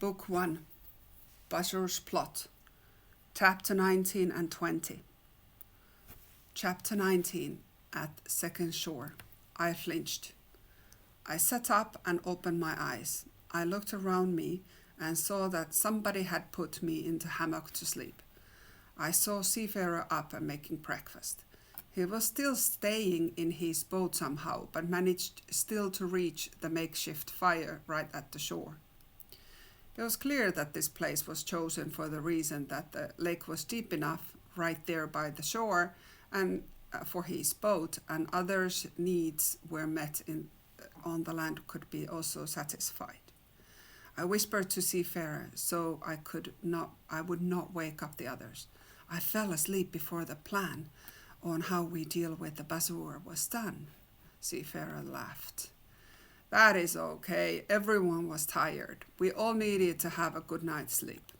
Book 1, Bazur's Plot, Chapter 19 and 20. Chapter 19, at second shore. I flinched. I sat up and opened my eyes. I looked around me and saw that somebody had put me into hammock to sleep. I saw Seafarer up and making breakfast. He was still staying in his boat somehow, but managed still to reach the makeshift fire right at the shore. It was clear that this place was chosen for the reason that the lake was deep enough right there by the shore and for his boat, and others' needs were met on the land could be also satisfied. I whispered to Seafarer so I would not wake up the others. I fell asleep before the plan on how we deal with the Bazur was done. Seafarer laughed. That is okay. Everyone was tired. We all needed to have a good night's sleep.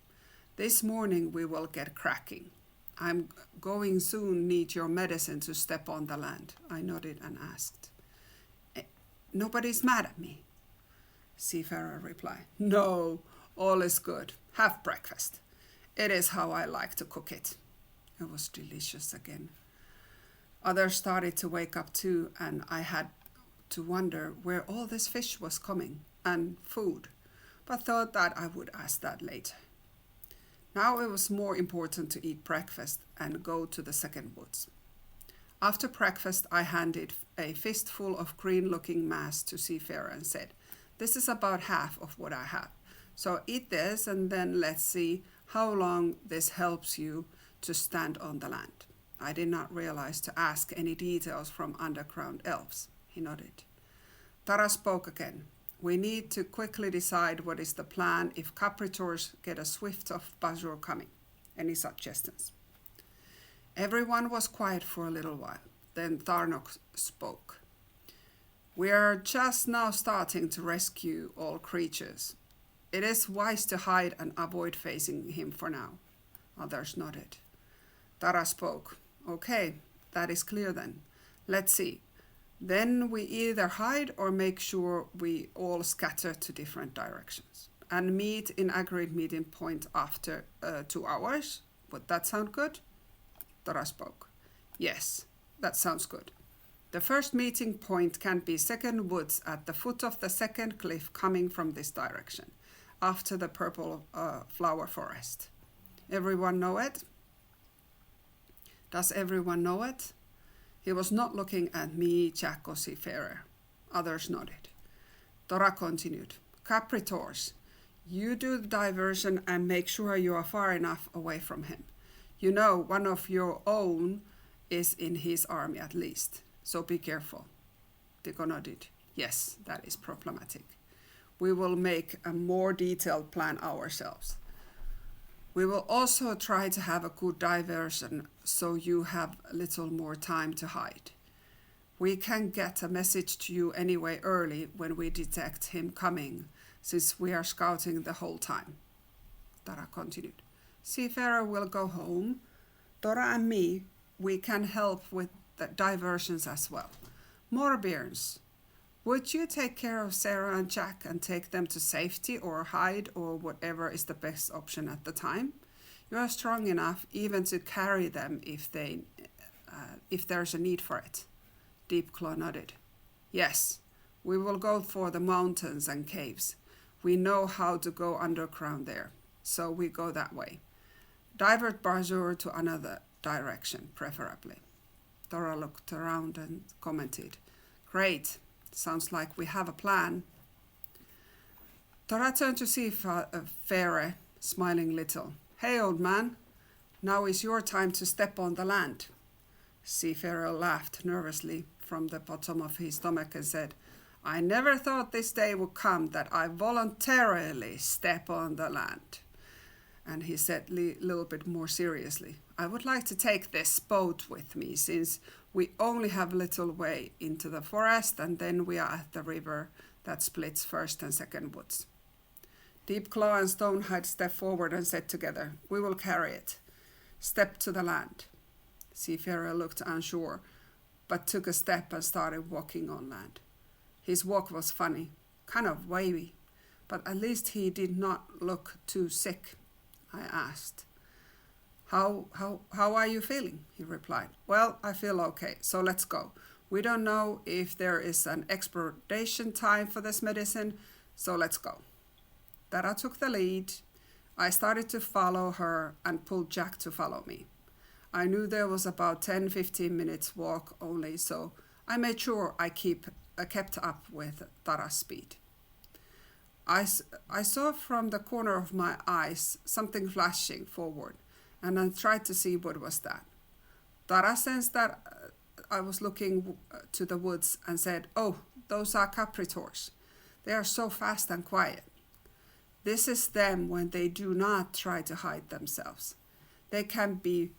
This morning we will get cracking. I'm going soon need your medicine to step on the land. I nodded and asked. Nobody's mad at me. Seafarer replied. No, all is good. Have breakfast. It is how I like to cook it. It was delicious again. Others started to wake up too, and I had to wonder where all this fish was coming and food, but thought that I would ask that later. Now it was more important to eat breakfast and go to the second woods. After breakfast, I handed a fistful of green-looking mass to Seafarer and said, "This is about half of what I have, so eat this and then let's see how long this helps you to stand on the land." I did not realize to ask any details from underground elves. He nodded. Tara spoke again. We need to quickly decide what is the plan if Capritors get a swift of Bazur coming. Any suggestions? Everyone was quiet for a little while. Then Tarnok spoke. We are just now starting to rescue all creatures. It is wise to hide and avoid facing him for now. Others nodded. Tara spoke. Okay, that is clear then. Let's see. Then we either hide or make sure we all scatter to different directions and meet in agreed meeting point after 2 hours. Would that sound good? Tara spoke. Yes, that sounds good. The first meeting point can be second woods at the foot of the second cliff coming from this direction, after the purple flower forest. Everyone know it? Does everyone know it? He was not looking at me, Jack, or Seafarer. Others nodded. Tora continued. Capritors, you do the diversion and make sure you are far enough away from him. You know one of your own is in his army at least, so be careful. Tico nodded. Yes, that is problematic. We will make a more detailed plan ourselves. We will also try to have a good diversion so you have a little more time to hide. We can get a message to you anyway early when we detect him coming, since we are scouting the whole time. Tara continued. Seafarer will go home. Tora and me, we can help with the diversions as well. Morbirns, would you take care of Sarah and Jack and take them to safety or hide or whatever is the best option at the time? You are strong enough even to carry them if there's a need for it. Deepclaw nodded. Yes, we will go for the mountains and caves. We know how to go underground there, so we go that way. Divert Bazur to another direction, preferably. Tora looked around and commented. Great. Sounds like we have a plan. Tora turned to Seafarer, smiling little. Hey, old man, now is your time to step on the land. Seafarer laughed nervously from the bottom of his stomach and said, I never thought this day would come that I voluntarily step on the land. And he said a little bit more seriously, I would like to take this boat with me since we only have a little way into the forest and then we are at the river that splits first and second woods. Deepclaw and Stonehide stepped forward and said together, we will carry it. Step to the land. Seafarer looked unsure, but took a step and started walking on land. His walk was funny, kind of wavy, but at least he did not look too sick. I asked. How are you feeling? He replied. Well, I feel okay, so let's go. We don't know if there is an expiration time for this medicine, so let's go. Tara took the lead. I started to follow her and pulled Jack to follow me. I knew there was about 10-15 minutes walk only, so I made sure I kept up with Tara's speed. I saw from the corner of my eyes something flashing forward, and I tried to see what was that. Tara sensed that I was looking to the woods and said, "Oh, those are capritors. They are so fast and quiet. This is them when they do not try to hide themselves. They can be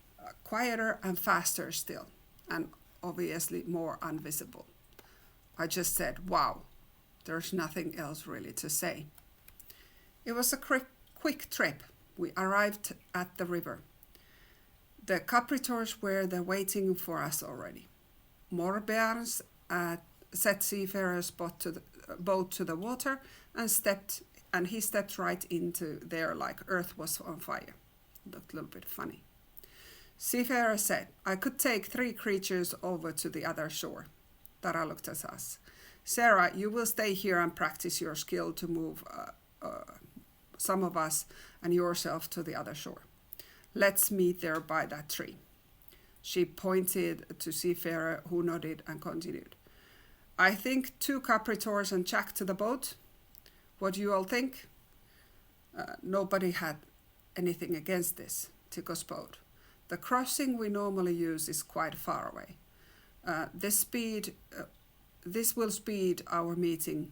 quieter and faster still, and obviously more invisible." I just said, "Wow." There's nothing else really to say. It was a quick trip. We arrived at the river. The capritors were there waiting for us already. More bears set Seafarer's boat to the water and he stepped right into there like earth was on fire. Looked a little bit funny. Seafarer said, "I could take 3 creatures over to the other shore." Tara looked at us. "Sarah, you will stay here and practice your skill to move some of us and yourself to the other shore. Let's meet there by that tree." She pointed to Seafarer, who nodded and continued. "I think 2 capritors and Jack to the boat. What do you all think?" Nobody had anything against this. Tico's boat. The crossing we normally use is quite far away. This will speed our meeting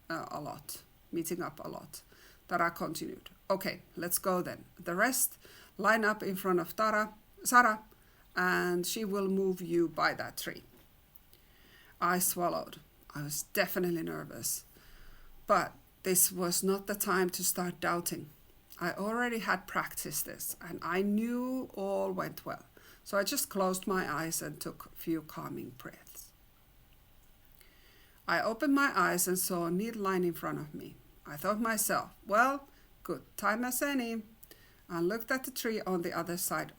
up a lot. Tara continued. "Okay, let's go then. The rest line up in front of Sarah, and she will move you by that tree." I swallowed. I was definitely nervous. But this was not the time to start doubting. I already had practiced this, and I knew all went well. So I just closed my eyes and took a few calming breaths. I opened my eyes and saw a neat line in front of me. I thought myself, well, good time as any. I looked at the tree on the other side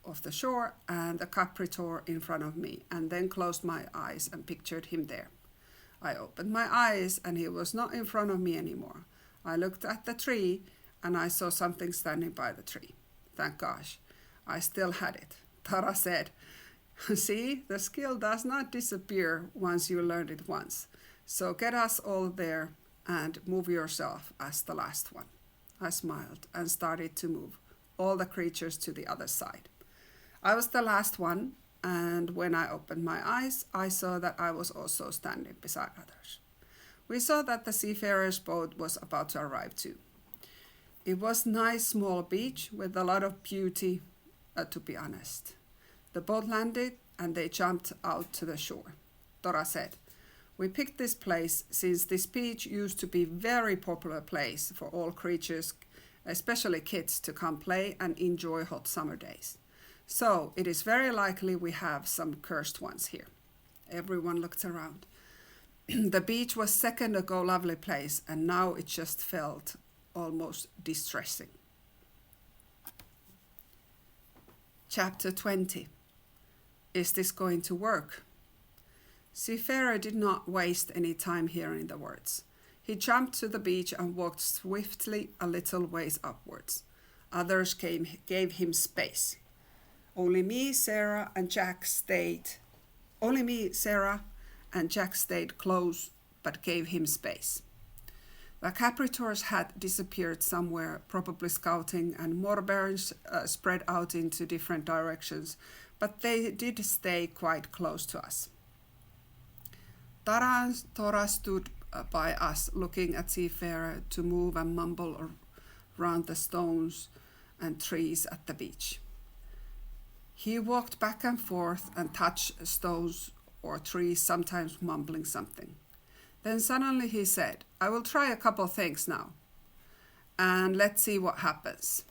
of the shore and the capritor in front of me, and then closed my eyes and pictured him there. I opened my eyes and he was not in front of me anymore. I looked at the tree and I saw something standing by the tree. Thank gosh, I still had it. Tara said, "See, the skill does not disappear once you learned it once. So get us all there and move yourself as the last one." I smiled and started to move all the creatures to the other side. I was the last one, and when I opened my eyes, I saw that I was also standing beside others. We saw that the Seafarer's boat was about to arrive too. It was a nice small beach with a lot of beauty, to be honest. The boat landed and they jumped out to the shore. Tora said, "We picked this place since this beach used to be a very popular place for all creatures, especially kids, to come play and enjoy hot summer days. So it is very likely we have some cursed ones here." Everyone looked around. The beach was second ago lovely place, and now it just felt almost distressing. Chapter 20. Is this going to work? Seafarer did not waste any time hearing the words. He jumped to the beach and walked swiftly a little ways upwards. Others gave him space. Only me, Sarah, and Jack stayed close, but gave him space. The capritors had disappeared somewhere, probably scouting, and more bears spread out into different directions, but they did stay quite close to us. Tara and Tora stood by us, looking at Seafarer to move and mumble around the stones and trees at the beach. He walked back and forth and touched stones or trees, sometimes mumbling something. Then suddenly he said, "I will try a couple things now, and let's see what happens."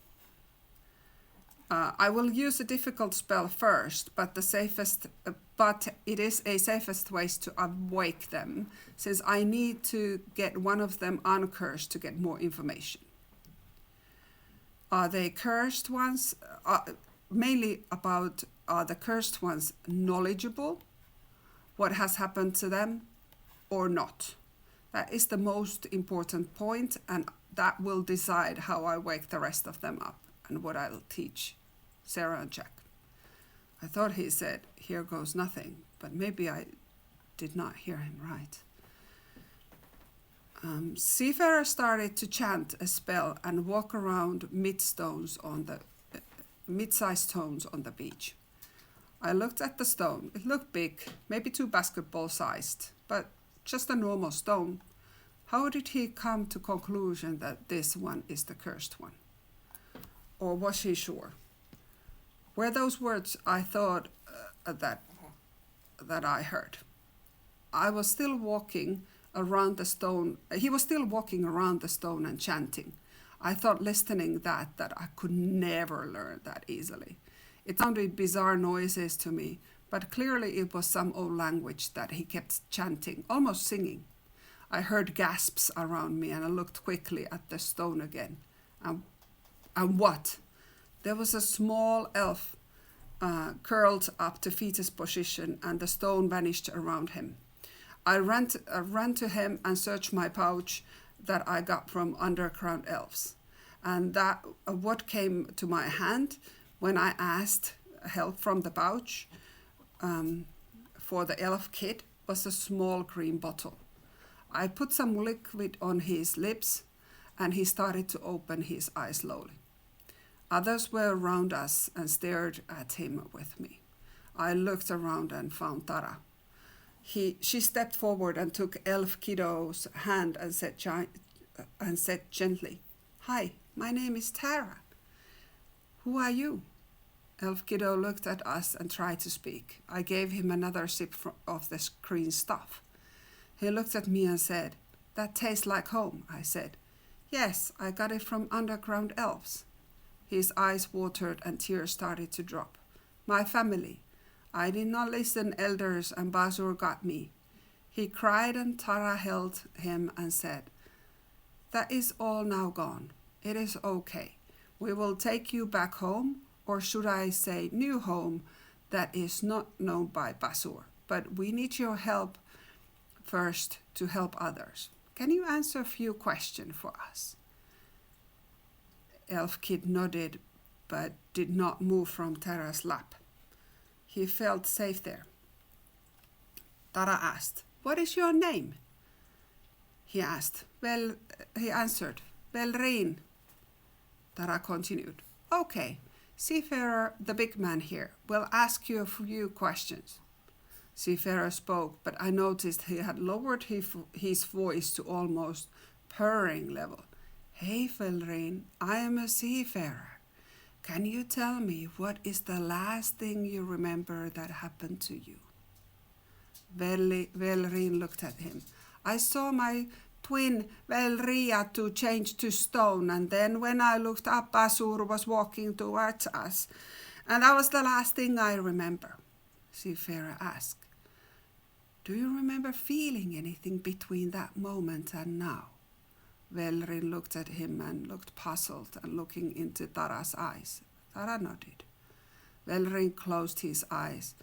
I will use a difficult spell first, but it is a safest way to awake them, since I need to get one of them uncursed to get more information. Are they cursed ones? Mainly about, are the cursed ones knowledgeable? What has happened to them or not? That is the most important point, and that will decide how I wake the rest of them up and what I'll teach Sarah and Jack. I thought he said, "Here goes nothing," but maybe I did not hear him right. Seafarer started to chant a spell and walk around mid-sized stones on the beach. I looked at the stone. It looked big, maybe 2 basketball sized, but just a normal stone. How did he come to conclusion that this one is the cursed one? Or was he sure? Were those words I thought that I heard? I was still walking around the stone. He was still walking around the stone and chanting. I thought listening that I could never learn that easily. It sounded bizarre noises to me, but clearly it was some old language that he kept chanting, almost singing. I heard gasps around me and I looked quickly at the stone again. And what? There was a small elf curled up to fetus position, and the stone vanished around him. I ran to him and searched my pouch that I got from underground elves. And that what came to my hand when I asked help from the pouch for the elf kid was a small green bottle. I put some liquid on his lips and he started to open his eyes slowly. Others were around us and stared at him with me. I looked around and found Tara. She stepped forward and took Elf Kiddo's hand and said gently, "Hi, my name is Tara. Who are you?" Elf Kiddo looked at us and tried to speak. I gave him another sip of the green stuff. He looked at me and said, "That tastes like home," I said. "Yes, I got it from underground elves." His eyes watered and tears started to drop. "My family. I did not listen, elders, and Bazur got me." He cried and Tara held him and said, "That is all now gone. It is okay. We will take you back home, or should I say new home, that is not known by Bazur. But we need your help first to help others. Can you answer a few questions for us?" Elf Kid nodded, but did not move from Tara's lap. He felt safe there. Tara asked, "What is your name?" He answered, "Velrin." Tara continued, "Okay, Seafarer, the big man here, will ask you a few questions." Seafarer spoke, but I noticed he had lowered his voice to almost purring level. "Hey, Velrin, I am a seafarer. Can you tell me what is the last thing you remember that happened to you?" Velrin looked at him. "I saw my twin Velria to change to stone, and then when I looked up, Bazur was walking towards us, and that was the last thing I remember." Seafarer asked, "Do you remember feeling anything between that moment and now?" Velrin looked at him and looked puzzled and looking into Tara's eyes. Tara nodded. Velrin closed his eyes.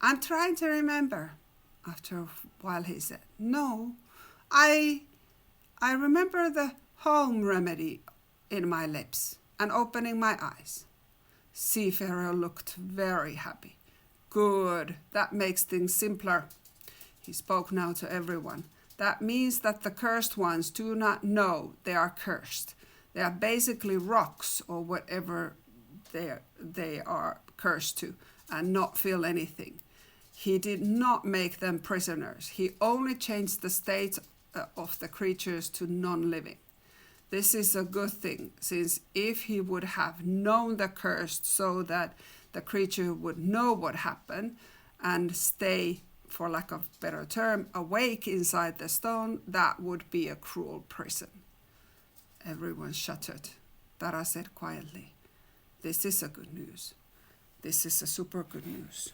"I'm trying to remember." After a while he said, "No, I remember the home remedy in my lips and opening my eyes." Seafarer looked very happy. "Good, that makes things simpler." He spoke now to everyone. "That means that the cursed ones do not know they are cursed. They are basically rocks or whatever they are cursed to and not feel anything. He did not make them prisoners. He only changed the state of the creatures to non-living. This is a good thing, since if he would have known the cursed so that the creature would know what happened and stay, for lack of a better term, awake inside the stone, that would be a cruel prison." Everyone shuddered. Tara said quietly, This is a good news. This is a super good news.